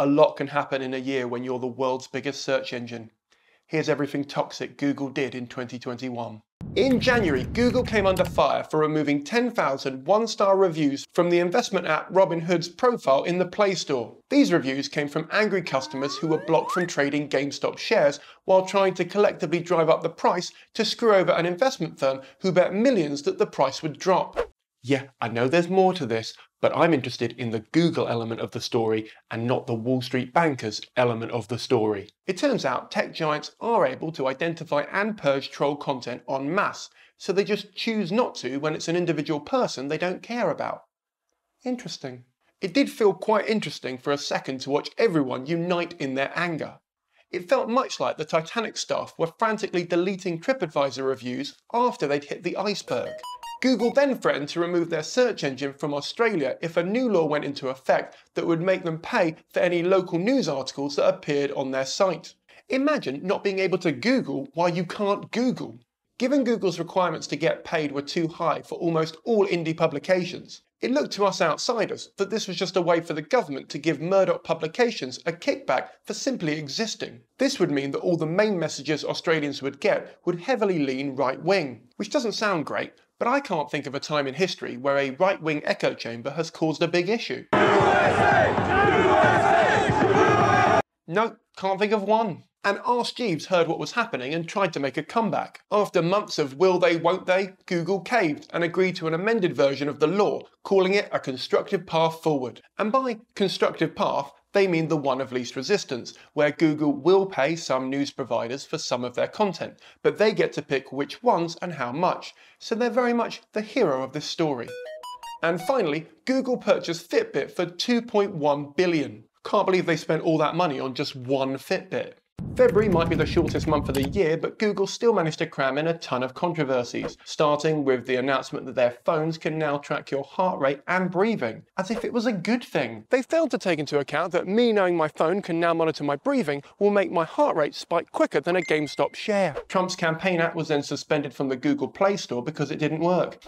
A lot can happen in a year when you're the world's biggest search engine. Here's everything toxic Google did in 2021. In January, Google came under fire for removing 10,000 one-star reviews from the investment app Robinhood's profile in the Play Store. These reviews came from angry customers who were blocked from trading GameStop shares while trying to collectively drive up the price to screw over an investment firm who bet millions that the price would drop. Yeah, I know there's more to this, but I'm interested in the Google element of the story and not the Wall Street bankers element of the story. It turns out tech giants are able to identify and purge troll content en masse, so they just choose not to when it's an individual person they don't care about. Interesting. It did feel quite interesting for a second to watch everyone unite in their anger. It felt much like the Titanic staff were frantically deleting TripAdvisor reviews after they'd hit the iceberg. Google then threatened to remove their search engine from Australia if a new law went into effect that would make them pay for any local news articles that appeared on their site. Imagine not being able to Google why you can't Google. Given Google's requirements to get paid were too high for almost all indie publications, it looked to us outsiders that this was just a way for the government to give Murdoch publications a kickback for simply existing. This would mean that all the main messages Australians would get would heavily lean right-wing, which doesn't sound great, but I can't think of a time in history where a right-wing echo chamber has caused a big issue. No, can't think of one. And Ask Jeeves heard what was happening and tried to make a comeback. After months of will they, won't they, Google caved and agreed to an amended version of the law, calling it a constructive path forward. And by constructive path, they mean the one of least resistance, where Google will pay some news providers for some of their content, but they get to pick which ones and how much, so they're very much the hero of this story. And finally, Google purchased Fitbit for $2.1 billion. Can't believe they spent all that money on just one Fitbit. February might be the shortest month of the year, but Google still managed to cram in a ton of controversies, starting with the announcement that their phones can now track your heart rate and breathing, as if it was a good thing. They failed to take into account that me knowing my phone can now monitor my breathing will make my heart rate spike quicker than a GameStop share. Trump's campaign app was then suspended from the Google Play Store because it didn't work,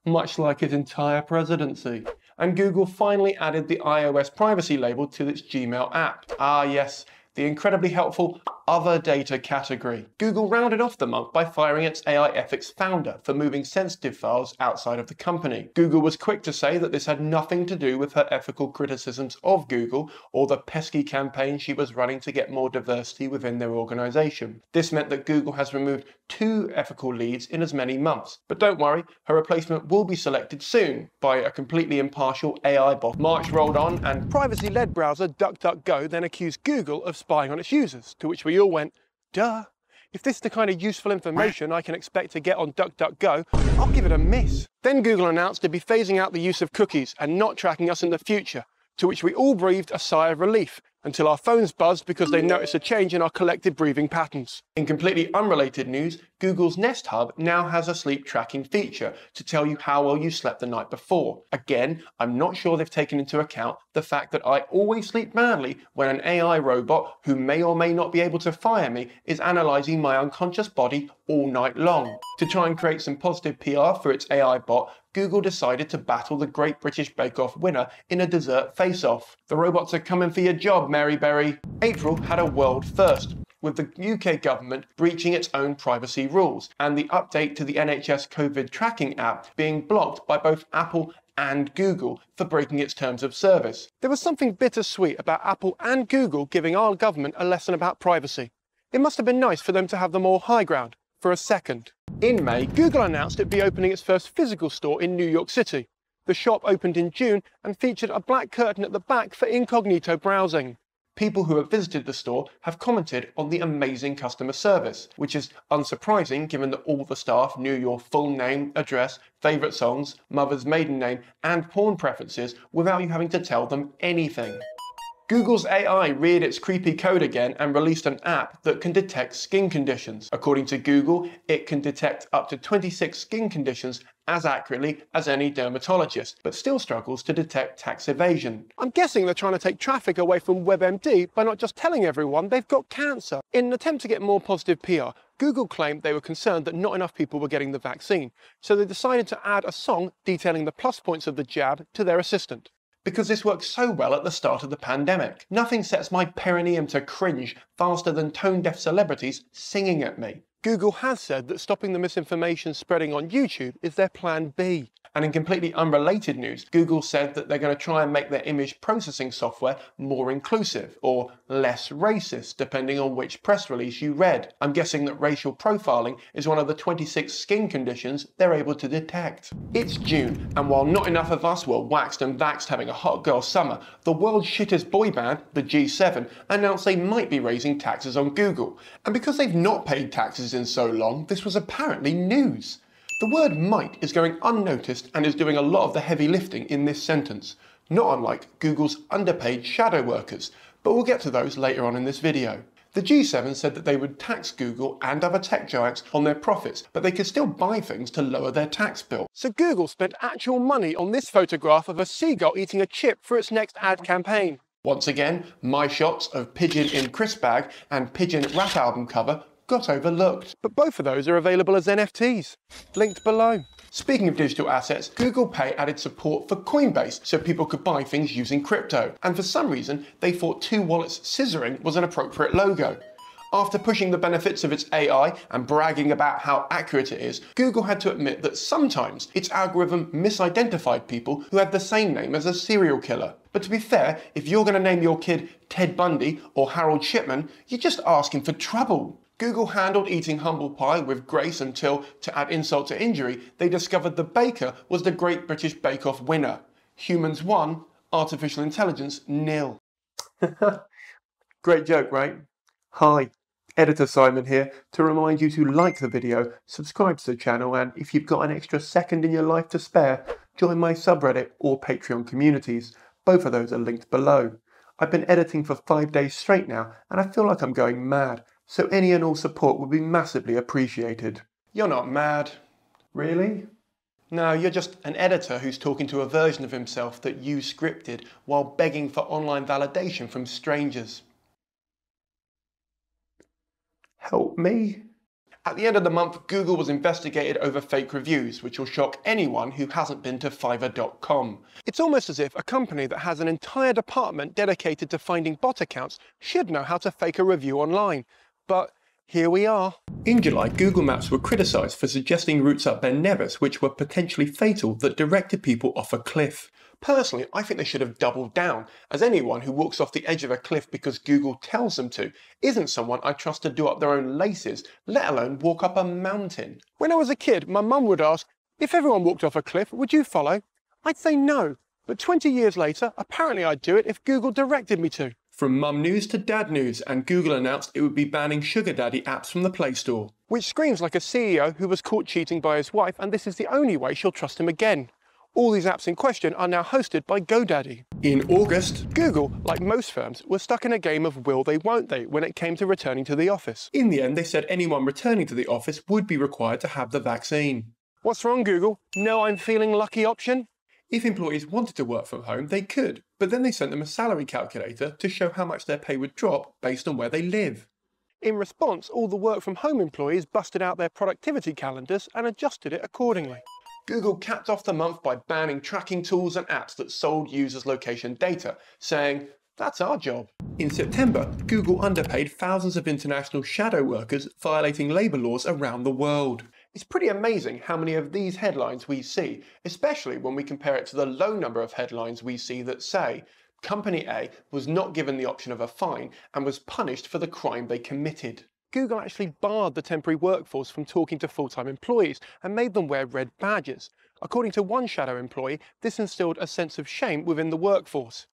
much like his entire presidency. And Google finally added the iOS privacy label to its Gmail app. Ah yes, the incredibly helpful other data category. Google rounded off the month by firing its AI ethics founder for moving sensitive files outside of the company. Google was quick to say that this had nothing to do with her ethical criticisms of Google or the pesky campaign she was running to get more diversity within their organization. This meant that Google has removed 2 ethical leads in as many months. But don't worry, her replacement will be selected soon by a completely impartial AI bot. March rolled on and privacy-led browser DuckDuckGo then accused Google of spying on its users, to which we all went, duh. If this is the kind of useful information I can expect to get on DuckDuckGo, I'll give it a miss. Then Google announced to be phasing out the use of cookies and not tracking us in the future, to which we all breathed a sigh of relief, until our phones buzzed because they noticed a change in our collective breathing patterns. In completely unrelated news, Google's Nest Hub now has a sleep tracking feature to tell you how well you slept the night before. Again, I'm not sure they've taken into account the fact that I always sleep badly when an AI robot, who may or may not be able to fire me, is analysing my unconscious body all night long. To try and create some positive PR for its AI bot, Google decided to battle the Great British Bake Off winner in a dessert face-off. The robots are coming for your job, Mary Berry. April had a world first, with the UK government breaching its own privacy rules, and the update to the NHS Covid tracking app being blocked by both Apple and Google for breaking its terms of service. There was something bittersweet about Apple and Google giving our government a lesson about privacy. It must have been nice for them to have the more high ground for a second. In May, Google announced it'd be opening its first physical store in New York City. The shop opened in June and featured a black curtain at the back for incognito browsing. People who have visited the store have commented on the amazing customer service, which is unsurprising given that all the staff knew your full name, address, favourite songs, mother's maiden name and porn preferences without you having to tell them anything. Google's AI reared its creepy code again and released an app that can detect skin conditions. According to Google, it can detect up to 26 skin conditions as accurately as any dermatologist, but still struggles to detect tax evasion. I'm guessing they're trying to take traffic away from WebMD by not just telling everyone they've got cancer. In an attempt to get more positive PR, Google claimed they were concerned that not enough people were getting the vaccine, so they decided to add a song detailing the plus points of the jab to their assistant. because this worked so well at the start of the pandemic. Nothing sets my perineum to cringe faster than tone-deaf celebrities singing at me. Google has said that stopping the misinformation spreading on YouTube is their plan B. And in completely unrelated news, Google said that they're going to try and make their image processing software more inclusive, or less racist, depending on which press release you read. I'm guessing that racial profiling is one of the 26 skin conditions they're able to detect. It's June, and while not enough of us were waxed and vaxxed having a hot girl summer, the world's shittest boy band, the G7, announced they might be raising taxes on Google. And because they've not paid taxes in so long, this was apparently news. The word might is going unnoticed and is doing a lot of the heavy lifting in this sentence, not unlike Google's underpaid shadow workers, but we'll get to those later on in this video. The G7 said that they would tax Google and other tech giants on their profits, but they could still buy things to lower their tax bill. So Google spent actual money on this photograph of a seagull eating a chip for its next ad campaign. Once again, my shots of Pigeon in Chris bag and Pigeon rap album cover got overlooked. But both of those are available as NFTs, linked below. Speaking of digital assets, Google Pay added support for Coinbase so people could buy things using crypto. And for some reason, they thought two wallets scissoring was an appropriate logo. After pushing the benefits of its AI and bragging about how accurate it is, Google had to admit that sometimes its algorithm misidentified people who had the same name as a serial killer. But to be fair, if you're going to name your kid Ted Bundy or Harold Shipman, you're just asking for trouble. Google handled eating humble pie with grace until, to add insult to injury, they discovered the baker was the Great British Bake Off winner. Humans 1, artificial intelligence 0. Great joke, right? Hi, Editor Simon here to remind you to like the video, subscribe to the channel, and if you've got an extra second in your life to spare, join my subreddit or Patreon communities. Both of those are linked below. I've been editing for 5 days straight now, and I feel like I'm going mad. So any and all support would be massively appreciated. You're not mad. Really? No, you're just an editor who's talking to a version of himself that you scripted while begging for online validation from strangers. Help me? At the end of the month, Google was investigated over fake reviews, which will shock anyone who hasn't been to Fiverr.com. It's almost as if a company that has an entire department dedicated to finding bot accounts should know how to fake a review online. But here we are. In July, Google Maps were criticised for suggesting routes up Ben Nevis which were potentially fatal that directed people off a cliff. Personally, I think they should have doubled down, as anyone who walks off the edge of a cliff because Google tells them to isn't someone I trust to do up their own laces, let alone walk up a mountain. When I was a kid, my mum would ask, if everyone walked off a cliff, would you follow? I'd say no, but 20 years later, apparently I'd do it if Google directed me to. From mum news to dad news, and Google announced it would be banning sugar daddy apps from the PlayStore. Which screams like a CEO who was caught cheating by his wife, and this is the only way she'll trust him again. All these apps in question are now hosted by GoDaddy. In August, Google, like most firms, was stuck in a game of will they, won't they when it came to returning to the office. In the end, they said anyone returning to the office would be required to have the vaccine. What's wrong, Google? No I'm feeling lucky option? If employees wanted to work from home, they could, but then they sent them a salary calculator to show how much their pay would drop based on where they live. In response, all the work from home employees busted out their productivity calendars and adjusted it accordingly. Google capped off the month by banning tracking tools and apps that sold users' location data, saying, that's our job. In September, Google underpaid thousands of international shadow workers violating labour laws around the world. It's pretty amazing how many of these headlines we see, especially when we compare it to the low number of headlines we see that say, Company A was not given the option of a fine and was punished for the crime they committed. Google actually barred the temporary workforce from talking to full-time employees and made them wear red badges. According to one shadow employee, this instilled a sense of shame within the workforce.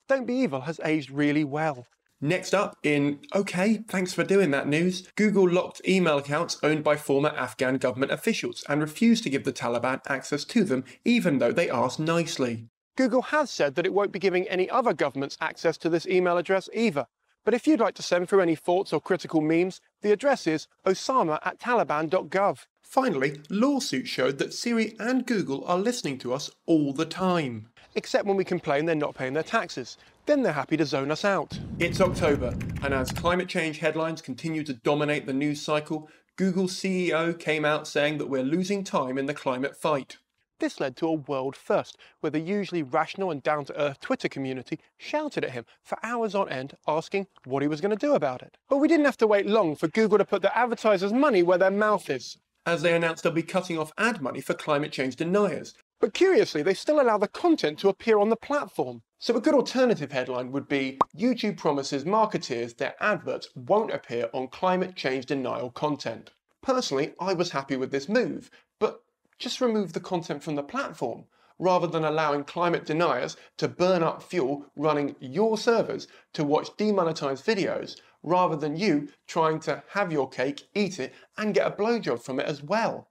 Don't Be Evil has aged really well. Next up, in okay, thanks for doing that news, Google locked email accounts owned by former Afghan government officials and refused to give the Taliban access to them, even though they asked nicely. Google has said that it won't be giving any other governments access to this email address either. But if you'd like to send through any thoughts or critical memes, the address is osama@taliban.gov. Finally, lawsuits showed that Siri and Google are listening to us all the time. Except when we complain they're not paying their taxes. Then they're happy to zone us out. It's October, and as climate change headlines continue to dominate the news cycle, Google's CEO came out saying that we're losing time in the climate fight. This led to a world first, where the usually rational and down-to-earth Twitter community shouted at him for hours on end, asking what he was going to do about it. But we didn't have to wait long for Google to put the advertisers' money where their mouth is, as they announced they'll be cutting off ad money for climate change deniers. But curiously, they still allow the content to appear on the platform. So a good alternative headline would be, YouTube promises marketeers their adverts won't appear on climate change denial content. Personally, I was happy with this move, but just remove the content from the platform, rather than allowing climate deniers to burn up fuel running your servers to watch demonetized videos, rather than you trying to have your cake, eat it, and get a blowjob from it as well.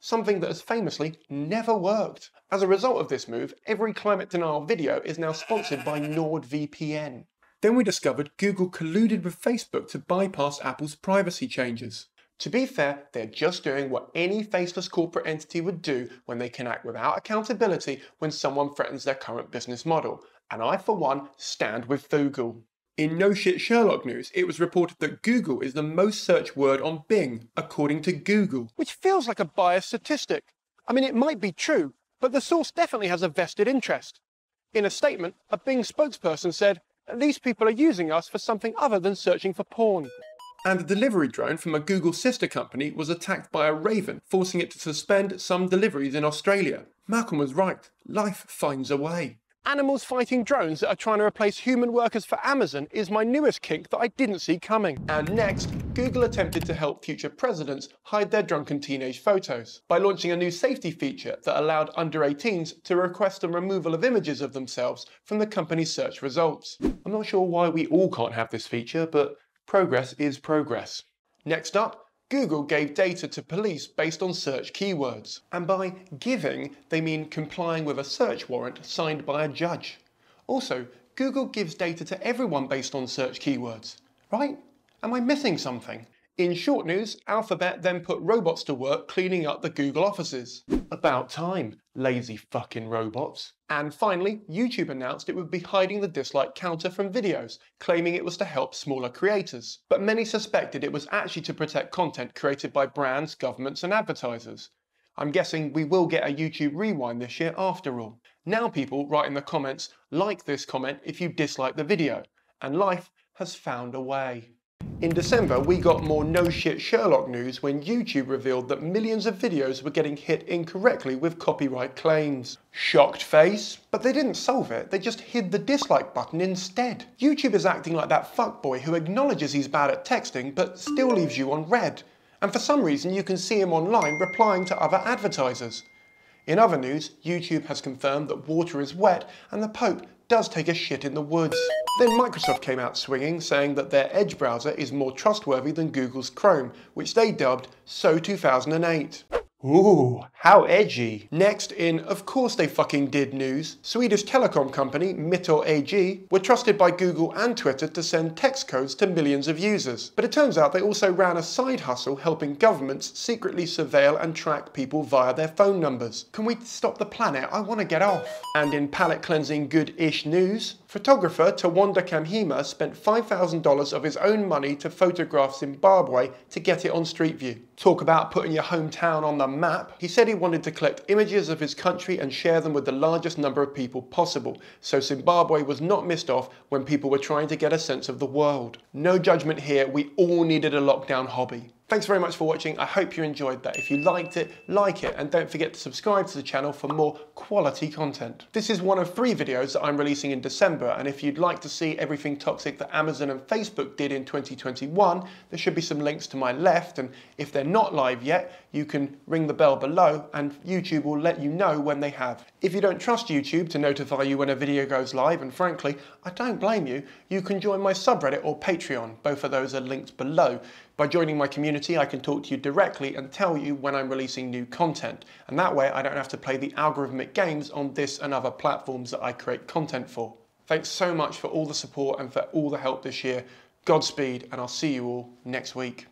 Something that has famously never worked. As a result of this move, every climate denial video is now sponsored by NordVPN. Then we discovered Google colluded with Facebook to bypass Apple's privacy changes. To be fair, they're just doing what any faceless corporate entity would do when they can act without accountability when someone threatens their current business model. And I, for one, stand with Google. In No Shit Sherlock news, it was reported that Google is the most searched word on Bing, according to Google. Which feels like a biased statistic. I mean, it might be true, but the source definitely has a vested interest. In a statement, a Bing spokesperson said, "These people are using us for something other than searching for porn." And a delivery drone from a Google sister company was attacked by a raven, forcing it to suspend some deliveries in Australia. Malcolm was right. Life finds a way. Animals fighting drones that are trying to replace human workers for Amazon is my newest kink that I didn't see coming. And next, Google attempted to help future presidents hide their drunken teenage photos by launching a new safety feature that allowed under 18s to request the removal of images of themselves from the company's search results. I'm not sure why we all can't have this feature, but progress is progress. Next up, Google gave data to police based on search keywords. And by giving, they mean complying with a search warrant signed by a judge. Also, Google gives data to everyone based on search keywords. Right? Am I missing something? In short news, Alphabet then put robots to work cleaning up the Google offices. About time, lazy fucking robots. And finally, YouTube announced it would be hiding the dislike counter from videos, claiming it was to help smaller creators. But many suspected it was actually to protect content created by brands, governments and advertisers. I'm guessing we will get a YouTube rewind this year after all. Now people write in the comments, like this comment if you dislike the video. And life has found a way. In December, we got more No Shit Sherlock news when YouTube revealed that millions of videos were getting hit incorrectly with copyright claims. Shocked face? But they didn't solve it, they just hid the dislike button instead. YouTube is acting like that fuckboy who acknowledges he's bad at texting but still leaves you on red. And for some reason you can see him online replying to other advertisers. In other news, YouTube has confirmed that water is wet and the Pope does take a shit in the woods. Then Microsoft came out swinging, saying that their Edge browser is more trustworthy than Google's Chrome, which they dubbed So 2008. Ooh, how edgy. Next in Of Course They Fucking Did news, Swedish telecom company Mittel AG were trusted by Google and Twitter to send text codes to millions of users. But it turns out they also ran a side hustle helping governments secretly surveil and track people via their phone numbers. Can we stop the planet? I want to get off. And in palate cleansing good-ish news, photographer Tawanda Kamhima spent $5,000 of his own money to photograph Zimbabwe to get it on Street View. Talk about putting your hometown on the map. He said he wanted to collect images of his country and share them with the largest number of people possible, so Zimbabwe was not missed off when people were trying to get a sense of the world. No judgment here, we all needed a lockdown hobby. Thanks very much for watching, I hope you enjoyed that. If you liked it, like it, and don't forget to subscribe to the channel for more quality content. This is one of 3 videos that I'm releasing in December, and if you'd like to see everything toxic that Amazon and Facebook did in 2021, there should be some links to my left, and if they're not live yet, you can ring the bell below and YouTube will let you know when they have. If you don't trust YouTube to notify you when a video goes live, and frankly, I don't blame you, you can join my subreddit or Patreon. Both of those are linked below. By joining my community, I can talk to you directly and tell you when I'm releasing new content. And that way I don't have to play the algorithmic games on this and other platforms that I create content for. Thanks so much for all the support and for all the help this year. Godspeed, and I'll see you all next week.